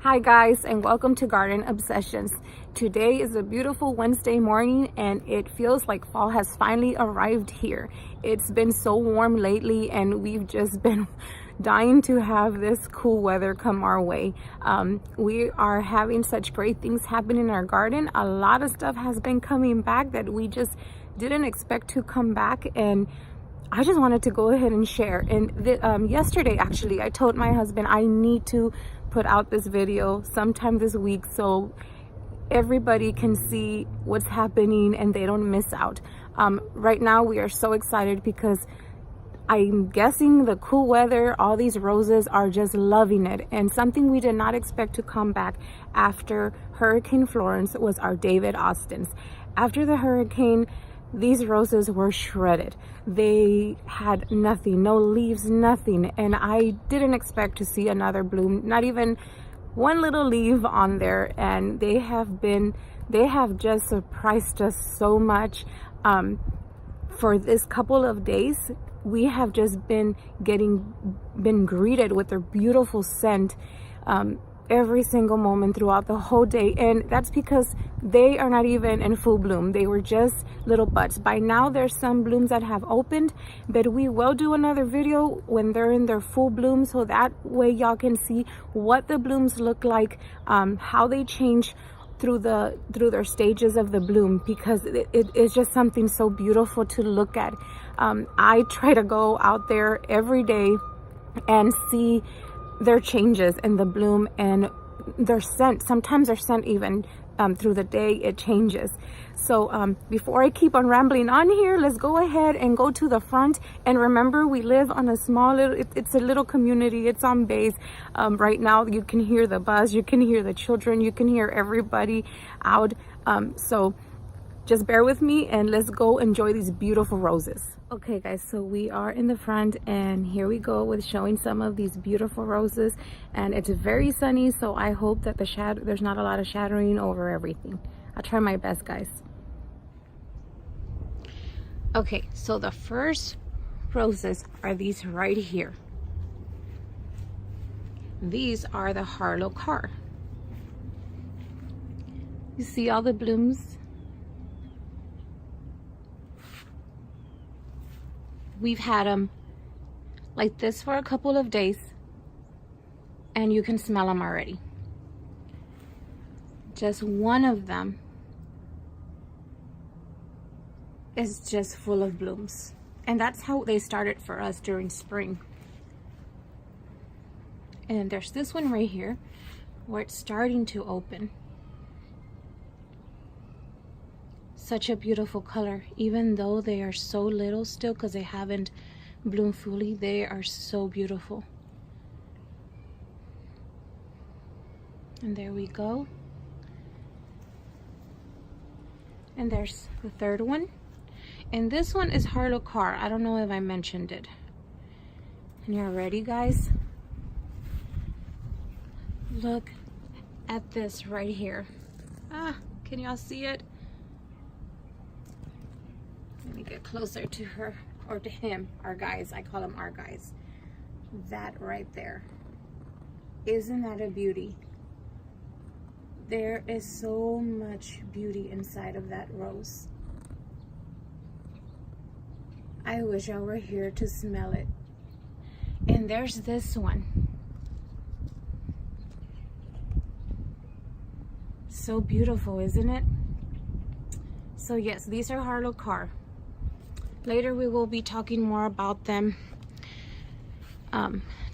Hi guys, and welcome to Garden Obsessions. Today is a beautiful Wednesday morning and it feels like fall has finally arrived here. It's been so warm lately and we've just been dying to have this cool weather come our way. We are having such great things happen in our garden. A lot of stuff has been coming back that we just didn't expect to come back, and I just wanted to go ahead and share. And yesterday, actually, I told my husband I need to put out this video sometime this week so everybody can see what's happening and they don't miss out. Right now, we are so excited because I'm guessing the cool weather, all these roses are just loving it. And something we did not expect to come back after Hurricane Florence was our David Austins. After the hurricane, these roses were shredded. They had nothing, no leaves, nothing. And I didn't expect to see another bloom, not even one little leaf on there. And they have just surprised us so much. For this couple of days, we have just been greeted with their beautiful scent every single moment throughout the whole day. And that's because they are not even in full bloom. They were just little buds. By now there's some blooms that have opened, but we will do another video when they're in their full bloom, so that way y'all can see what the blooms look like, how they change through their stages of the bloom, because it is just something so beautiful to look at. I try to go out there every day and see their changes in the bloom and their scent. Sometimes their scent even through the day, it changes. So before I keep on rambling on here, let's go ahead and go to the front. And remember, we live on a small little, it's a little community. It's on base. Right now you can hear the buzz, you can hear the children, you can hear everybody out. So just bear with me and let's go enjoy these beautiful roses. Okay guys, so we are in the front and here we go with showing some of these beautiful roses. And it's very sunny, so I hope that there's not a lot of shadowing over everything. I'll try my best, guys. Okay, so the first roses are these right here. These are the Harlow Car. You see all the blooms? We've had them like this for a couple of days and you can smell them already. Just one of them is just full of blooms, and that's how they started for us during spring. And there's this one right here where it's starting to open. Such a beautiful color, even though they are so little still because they haven't bloomed fully. They are so beautiful. And there we go. And there's the third one. And this one is Harlow Car. I don't know if I mentioned it. And you're ready, guys? Look at this right here. Can y'all see it? Let me get closer to her, or to him, our guys. I call them our guys. That right there. Isn't that a beauty? There is so much beauty inside of that rose. I wish I were here to smell it. And there's this one. So beautiful, isn't it? So yes, these are Harlow Car. Later we will be talking more about them.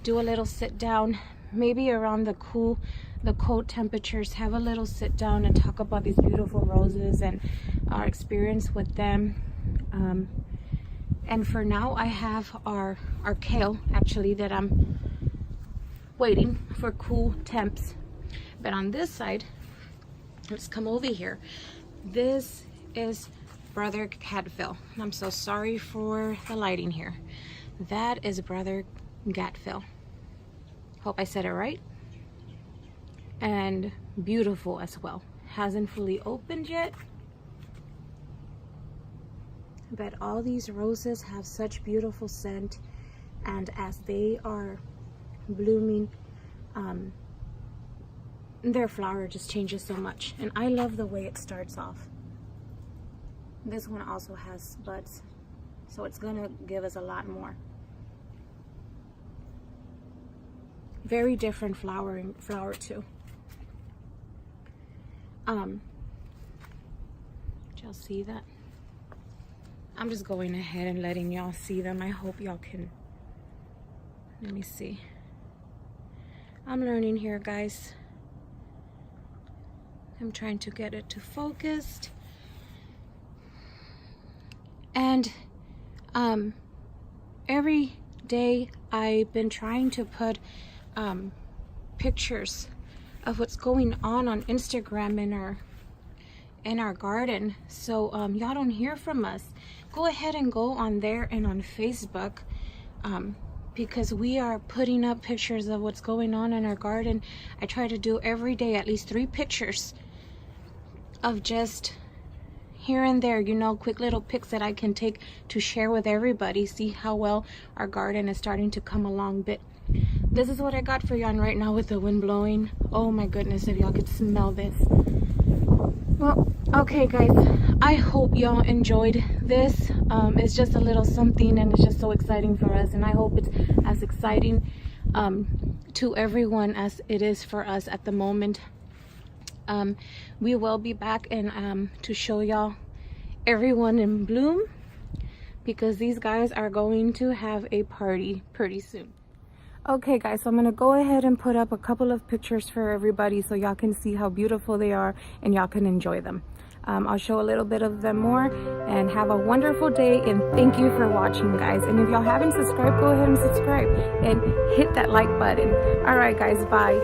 Do a little sit down, maybe around the cold temperatures, have a little sit down and talk about these beautiful roses and our experience with them. And for now I have our kale, actually, that I'm waiting for cool temps. But on this side, let's come over here. This is Brother Catfill. I'm so sorry for the lighting here. That is Brother Gatfill. Hope I said it right. And beautiful as well. Hasn't fully opened yet, but all these roses have such beautiful scent, and as they are blooming, their flower just changes so much. And I love the way it starts off. This one also has buds, so it's gonna give us a lot more. Very different flower too. Y'all see that? I'm just going ahead and letting y'all see them. I hope y'all can. Let me see. I'm learning here, guys. I'm trying to get it to focused. And every day I've been trying to put pictures of what's going on Instagram in our garden, so y'all don't hear from us. Go ahead and go on there and on Facebook, because we are putting up pictures of what's going on in our garden. I try to do every day at least 3 pictures of just here and there, you know, quick little pics that I can take to share with everybody, see how well our garden is starting to come along. But this is what I got for y'all right now with the wind blowing. Oh my goodness, if y'all could smell this. Well, okay guys, I hope y'all enjoyed this. It's just a little something, and it's just so exciting for us, and I hope it's as exciting to everyone as it is for us at the moment. We will be back and to show y'all everyone in bloom, because these guys are going to have a party pretty soon. Okay guys, so I'm gonna go ahead and put up a couple of pictures for everybody so y'all can see how beautiful they are and y'all can enjoy them. I'll show a little bit of them more, and have a wonderful day, and thank you for watching, guys. And if y'all haven't subscribed, go ahead and subscribe and hit that like button. All right guys, bye.